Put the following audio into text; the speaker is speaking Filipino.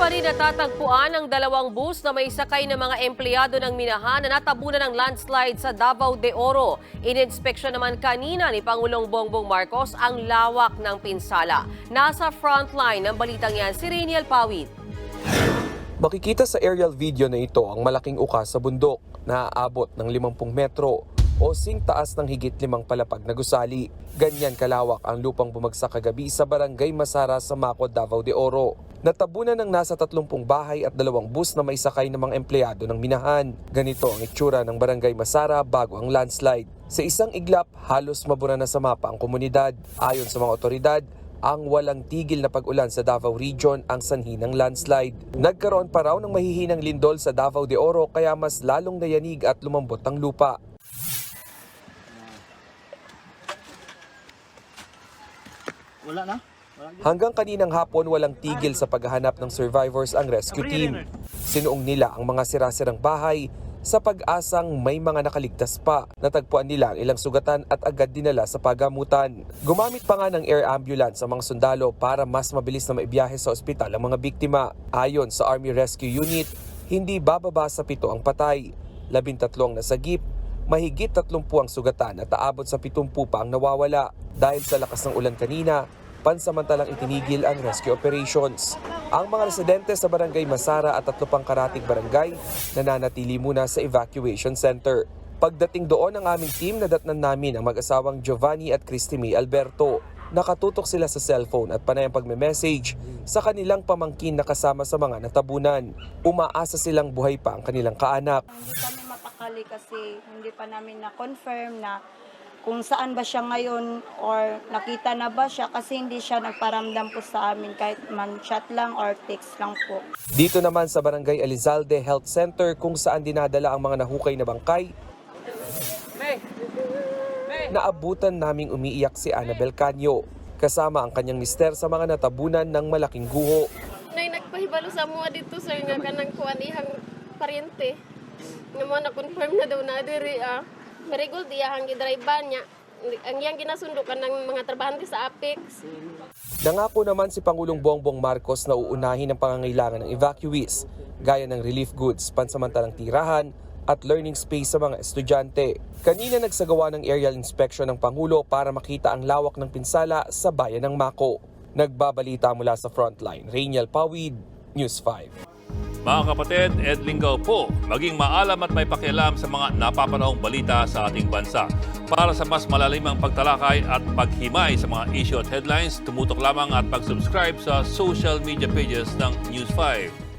pa rin natatagpuan ang dalawang bus na may sakay ng mga empleyado ng minahan na natabunan ng landslide sa Davao de Oro. Ininspeksyon naman kanina ni Pangulong Bongbong Marcos ang lawak ng pinsala. Nasa frontline ng balitang yan si Rainiel Pawid. Makikita sa aerial video na ito ang malaking uka sa bundok na aabot ng 50 metro o sing taas ng higit 5 palapag na gusali. Ganyan kalawak ang lupang bumagsak kagabi sa barangay Masara sa Maco, Davao de Oro. Natabunan ng nasa 30 bahay at 2 bus na may sakay ng mga empleyado ng minahan. Ganito ang itsura ng barangay Masara bago ang landslide. Sa isang iglap, halos mabura na sa mapa ang komunidad. Ayon sa mga otoridad, ang walang tigil na pag-ulan sa Davao Region ang sanhi ng landslide. Nagkaroon pa raw ng mahihinang lindol sa Davao de Oro kaya mas lalong nayanig at lumambot ang lupa. Wala na? Hanggang kaninang hapon walang tigil sa paghahanap ng survivors ang rescue team. Sinuong nila ang mga sirasirang bahay sa pag-asang may mga nakaligtas pa. Natagpuan nila ang ilang sugatan at agad dinala sa pagamutan. Gumamit pa nga ng air ambulance ang mga sundalo para mas mabilis na maibiyahe sa ospital ang mga biktima. Ayon sa Army Rescue Unit, hindi bababa sa 7 ang patay, 13 ang nasagip, mahigit 30 ang sugatan at aabot sa 70 pa ang nawawala. Dahil sa lakas ng ulan kanina, pansamantalang itinigil ang rescue operations. Ang mga residente sa barangay Masara at 3 pang karatig barangay nananatili muna sa evacuation center. Pagdating doon ng aming team, nadatnan namin ang mag-asawang Giovanni at Christy May Alberto. Nakatutok sila sa cellphone at panay ang pagme-message sa kanilang pamangkin na kasama sa mga natabunan. Umaasa silang buhay pa ang kanilang kaanak. Hindi kami mapakali kasi hindi pa namin na-confirm na kung saan ba siya ngayon or nakita na ba siya kasi hindi siya nagparamdam po sa amin kahit man chat lang or text lang po. Dito naman sa Barangay Elizalde Health Center kung saan dinadala ang mga nahukay na bangkay, naabutan naming umiiyak si Annabel Canyo kasama ang kanyang mister sa mga natabunan ng malaking guho. Nay nagpahibalo sa mga dito sir nga kanang kuan ihang paryente. Nga mo na confirm na daw na diri Marigold iyang gidriban niya. Ang iyang ginasundukan ng mga trabahante sa Apex. Nangako naman si Pangulong Bongbong Marcos na uunahin ang pangangailangan ng evacuees gaya ng relief goods, pansamantalang tirahan at learning space sa mga estudyante. Kanina nagsagawa ng aerial inspection ng Pangulo para makita ang lawak ng pinsala sa bayan ng Maco. Nagbabalita mula sa frontline, Rainiel Pawid, News 5. Mga kapatid, Ed Lingaw po, maging maalam at may pakialam sa mga napapanahong balita sa ating bansa. Para sa mas malalimang pagtalakay at paghimay sa mga issue at headlines, tumutok lamang at pag-subscribe sa social media pages ng News 5.